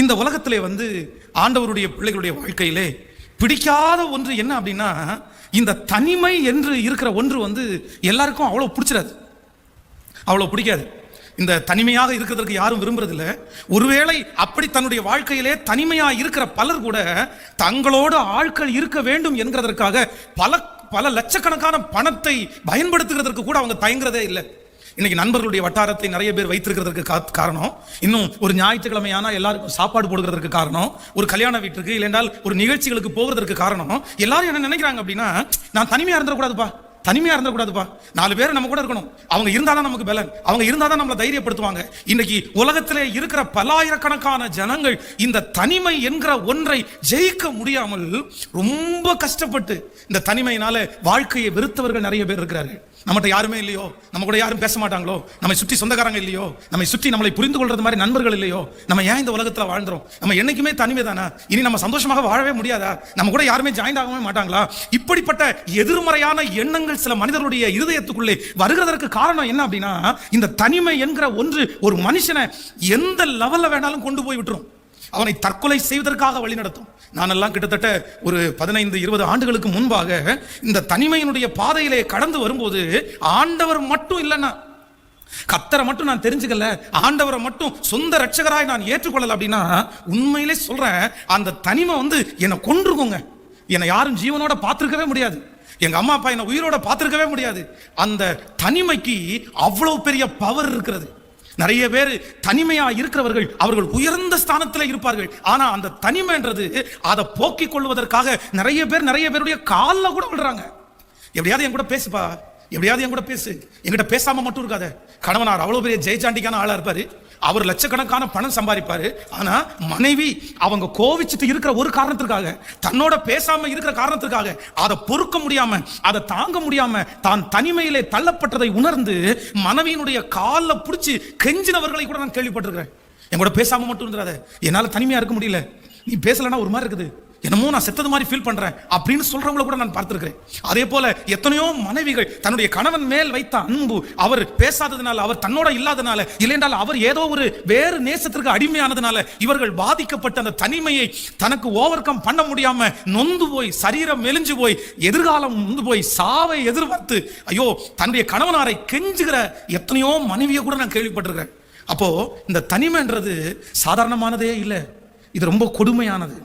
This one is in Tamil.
இந்த உலகத்திலே ஆண்டவருடைய பிள்ளைகளுடைய வாழ்க்கையிலே பிடிக்காத ஒன்று என்ன அப்படின்னா, இந்த தனிமை என்று இருக்கிற ஒன்று எல்லாருக்கும் அவ்வளோ பிடிச்சிடாது, அவ்வளோ பிடிக்காது. இந்த தனிமையாக இருக்கிறதுக்கு யாரும் விரும்புறதில்ல. ஒருவேளை அப்படி தன்னுடைய வாழ்க்கையிலே தனிமையா இருக்கிற பலர் கூட தங்களோட ஆட்கள் இருக்க வேண்டும் என்கிறதற்காக பல பல லட்சக்கணக்கான பணத்தை பயன்படுத்துகிறதற்கு கூட அவங்க தயங்குறதே இல்லை. இன்னைக்கு நண்பர்களுடைய வட்டாரத்தை நிறைய பேர் வைத்திருக்கிறதுக்கு காரணம், இன்னும் ஒரு ஞாயிற்றுக்கிழமையான எல்லாருக்கும் சாப்பாடு போடுகிறதுக்கு காரணம், ஒரு கல்யாண வீட்டுக்கு இல்லைன்றால் ஒரு நிகழ்ச்சிகளுக்கு போகிறதுக்கு காரணம், எல்லாரும் என்ன நினைக்கிறாங்க அப்படின்னா, நான் தனிமையா இருந்துடக்கூடாதுப்பா, தனிமையா இருந்துடக்கூடாதுப்பா, 4 பேர் நம்ம கூட இருக்கணும், அவங்க இருந்தாதான் நமக்கு பலன், அவங்க இருந்தாதான் நம்மளை தைரியப்படுத்துவாங்க. இன்னைக்கு உலகத்திலே இருக்கிற பல்லாயிரக்கணக்கான ஜனங்கள் இந்த தனிமை என்கிற ஒன்றை ஜெயிக்க முடியாமல் ரொம்ப கஷ்டப்பட்டு இந்த தனிமையினால வாழ்க்கையை வெறுத்தவர்கள் நிறைய பேர் இருக்கிறார்கள். நம்மகிட்ட யாருமே இல்லையோ, நம்ம கூட யாரும் பேச மாட்டாங்களோ, நம்மை சுற்றி சொந்தக்காரங்க இல்லையோ, நம்மை சுற்றி நம்மளை புரிந்து கொள்றது மாதிரி நண்பர்கள் இல்லையோ, நம்ம ஏன் இந்த உலகத்தில் வாழ்ந்துறோம்? நம்ம என்னைக்குமே தனிமை தானே, இனி நம்ம சந்தோஷமாக வாழவே முடியாதா? நம்ம கூட யாருமே ஜாயின் ஆகவே மாட்டாங்களா? இப்படிப்பட்ட எதிர்மறையான எண்ணங்கள் சில மனிதர்களுடைய இருதயத்துக்குள்ளே வருகிறதற்கு காரணம் என்ன அப்படின்னா, இந்த தனிமை என்கிற ஒன்று ஒரு மனுஷனை எந்த லெவல்ல வேணாலும் கொண்டு போய் விட்டுரும், அவனை தற்கொலை செய்வதற்காக வழி நடத்தும். நானெல்லாம் கிட்டத்தட்ட ஒரு 15-20 ஆண்டுகளுக்கு முன்பாக இந்த தனிமையினுடைய பாதையிலே கடந்து வரும்போது, ஆண்டவர் மட்டும் இல்லைன்னா, கர்த்தரை மட்டும் நான் தெரிஞ்சுக்கல, ஆண்டவரை மட்டும் சொந்த ரட்சகராய் நான் ஏற்றுக்கொள்ளல அப்படின்னா, உண்மையிலே சொல்றேன், அந்த தனிமை என்னை கொன்றுக்குங்க. என்னை யாரும் ஜீவனோட பார்த்திருக்கவே முடியாது, எங்க அம்மா அப்பா என்னை உயிரோட பார்த்திருக்கவே முடியாது. அந்த தனிமைக்கு அவ்வளவு பெரிய பவர் இருக்கிறது. நிறைய பேர் தனிமையா இருக்கிறவர்கள் அவர்கள் உயர்ந்த ஸ்தானத்தில் இருப்பார்கள். ஆனா அந்த தனிமைன்றது அதை போக்கிக் கொள்வதற்காக நிறைய பேருடைய காலில் கூட விடுறாங்க. எப்படியாவது என் கூட பேசுப்பா, எப்படியாவது என் கூட பேசு, என்கிட்ட பேசாம மட்டும் இருக்காத. கணவனார் அவ்வளவு பெரிய ஜெயச்சாண்டிக்கான ஆளா இருப்பாரு, அவர் லட்சக்கணக்கான பணம் சம்பாதிப்பாரு. ஆனா மனைவி அவங்க கோவிச்சுட்டு இருக்கிற ஒரு காரணத்திற்காக, தன்னோட பேசாம இருக்கிற காரணத்திற்காக, அதை பொறுக்க முடியாம, அதை தாங்க முடியாம, தான் தனிமையிலே தள்ளப்பட்டதை உணர்ந்து மனைவியினுடைய காலில் பிடிச்சி கெஞ்சினவர்களை கூட நான் கேள்விப்பட்டிருக்கிறேன். என் கூட பேசாம மட்டும் இருந்துடாத, என்னால தனிமையா இருக்க முடியல, நீ பேசலன்னா ஒரு மாதிரி இருக்குது, என்னமோ நான் செத்தது மாதிரி ஃபீல் பண்றேன் அப்படின்னு சொல்றவங்கள கூட நான் பார்த்திருக்கிறேன். அதே போல எத்தனையோ மனைவிகள் தன்னுடைய கணவன் மேல் வைத்த அன்பு, அவர் பேசாததுனால, அவர் தன்னோட இல்லாதனால, இல்லைன்றால் அவர் ஏதோ ஒரு வேறு நேசத்திற்கு அடிமையானதுனால இவர்கள் பாதிக்கப்பட்ட அந்த தனிமையை தனக்கு ஓவர் கம் பண்ண முடியாம நொந்து போய், சரீரம் மெலிஞ்சு போய், எதிர்காலம் நொந்து போய், சாவை எதிர்பார்த்து ஐயோ தன்னுடைய கணவனாரை கெஞ்சுகிற எத்தனையோ மனைவியை கூட நான் கேள்விப்பட்டிருக்கிறேன். அப்போ இந்த தனிமைன்றது சாதாரணமானதே இல்லை, இது ரொம்ப கொடுமையானது.